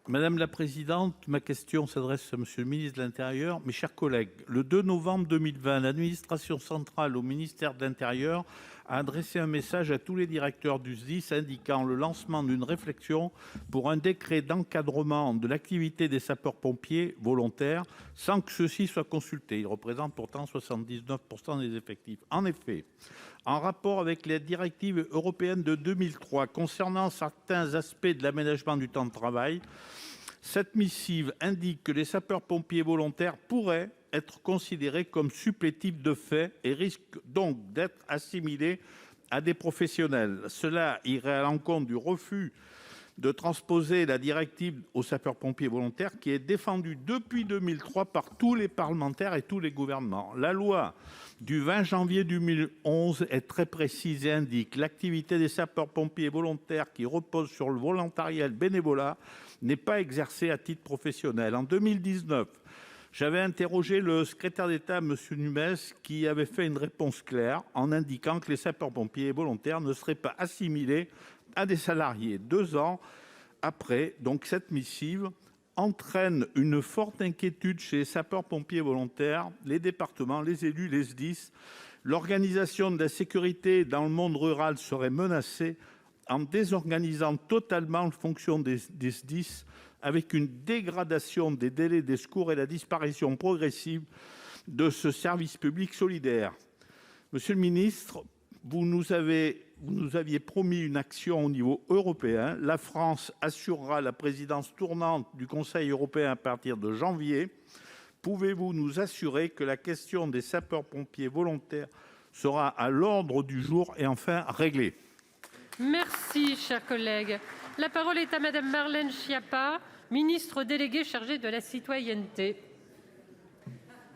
Madame la présidente, ma question s'adresse à Monsieur le ministre de l'Intérieur. Mes chers collègues, le 2 novembre 2020, l'administration centrale au ministère de l'Intérieur a adressé un message à tous les directeurs du SDIS indiquant le lancement d'une réflexion pour un décret d'encadrement de l'activité des sapeurs-pompiers volontaires sans que ceux-ci soient consultés. Ils représentent pourtant 79% des effectifs. En effet, en rapport avec les directives européennes de 2003 concernant certains aspects de l'aménagement du temps de travail, cette missive indique que les sapeurs-pompiers volontaires pourraient être considérés comme supplétifs de fait et risquent donc d'être assimilés à des professionnels. Cela irait à l'encontre du refus de transposer la directive aux sapeurs-pompiers volontaires qui est défendue depuis 2003 par tous les parlementaires et tous les gouvernements. La loi du 20 janvier 2011 est très précise et indique: l'activité des sapeurs-pompiers volontaires qui repose sur le volontariat et le bénévolat n'est pas exercée à titre professionnel. En 2019, j'avais interrogé le secrétaire d'État, M. Nunez, qui avait fait une réponse claire en indiquant que les sapeurs-pompiers volontaires ne seraient pas assimilés à des salariés. 2 ans après, donc, cette missive entraîne une forte inquiétude chez les sapeurs-pompiers volontaires, les départements, les élus, les SDIS. L'organisation de la sécurité dans le monde rural serait menacée en désorganisant totalement le fonctionnement des SDIS, avec une dégradation des délais des secours et la disparition progressive de ce service public solidaire. Monsieur le ministre, vous nous aviez promis une action au niveau européen. La France assurera la présidence tournante du Conseil européen à partir de janvier. Pouvez-vous nous assurer que la question des sapeurs-pompiers volontaires sera à l'ordre du jour et enfin réglée ? Merci, cher collègue. La parole est à Madame Marlène Schiappa, ministre déléguée chargée de la citoyenneté.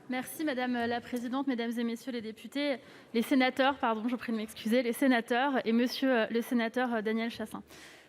Merci Madame la Présidente, Mesdames et Messieurs les députés, les sénateurs, pardon, je vous prie de m'excuser, les sénateurs et Monsieur le sénateur Daniel Chassaing.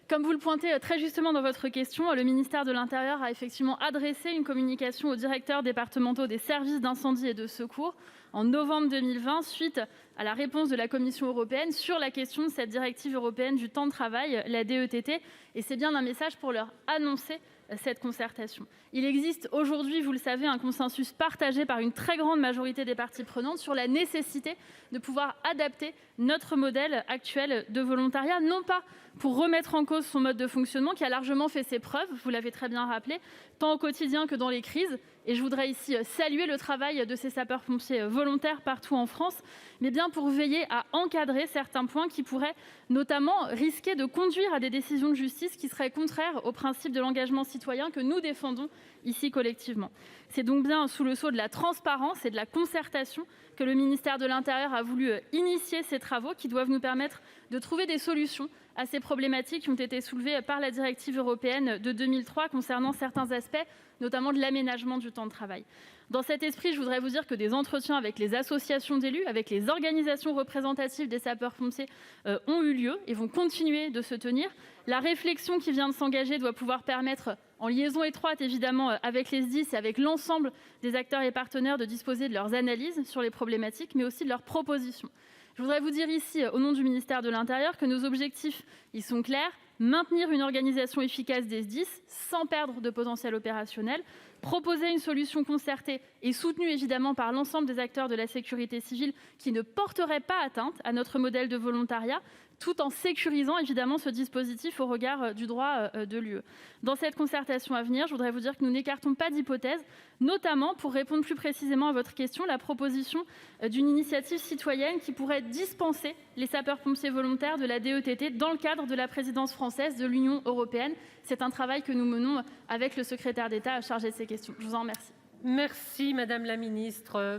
Comme vous le pointez très justement dans votre question, le ministère de l'Intérieur a effectivement adressé une communication aux directeurs départementaux des services d'incendie et de secours en novembre 2020, suite à la réponse de la Commission européenne sur la question de cette directive européenne du temps de travail, la DETT, et c'est bien un message pour leur annoncer cette concertation. Il existe aujourd'hui, vous le savez, un consensus partagé par une très grande majorité des parties prenantes sur la nécessité de pouvoir adapter notre modèle actuel de volontariat, non pas pour remettre en cause son mode de fonctionnement qui a largement fait ses preuves, vous l'avez très bien rappelé, tant au quotidien que dans les crises. Et je voudrais ici saluer le travail de ces sapeurs-pompiers volontaires partout en France, mais bien pour veiller à encadrer certains points qui pourraient notamment risquer de conduire à des décisions de justice qui seraient contraires au principe de l'engagement citoyen que nous défendons ici collectivement. C'est donc bien sous le sceau de la transparence et de la concertation que le ministère de l'Intérieur a voulu initier ces travaux qui doivent nous permettre de trouver des solutions à ces problématiques qui ont été soulevées par la directive européenne de 2003 concernant certains aspects, notamment de l'aménagement du temps de travail. Dans cet esprit, je voudrais vous dire que des entretiens avec les associations d'élus, avec les organisations représentatives des sapeurs-pompiers ont eu lieu et vont continuer de se tenir. La réflexion qui vient de s'engager doit pouvoir permettre, en liaison étroite évidemment avec les SDIS et avec l'ensemble des acteurs et partenaires, de disposer de leurs analyses sur les problématiques, mais aussi de leurs propositions. Je voudrais vous dire ici, au nom du ministère de l'Intérieur, que nos objectifs ils sont clairs: maintenir une organisation efficace des SDIS sans perdre de potentiel opérationnel, proposer une solution concertée et soutenue évidemment par l'ensemble des acteurs de la sécurité civile qui ne porterait pas atteinte à notre modèle de volontariat, tout en sécurisant évidemment ce dispositif au regard du droit de l'UE. Dans cette concertation à venir, je voudrais vous dire que nous n'écartons pas d'hypothèses, notamment pour répondre plus précisément à votre question, la proposition d'une initiative citoyenne qui pourrait dispenser les sapeurs-pompiers volontaires de la DETT dans le cadre de la présidence française de l'Union européenne. C'est un travail que nous menons avec le secrétaire d'État chargé de ces questions. Je vous en remercie. Merci Madame la Ministre.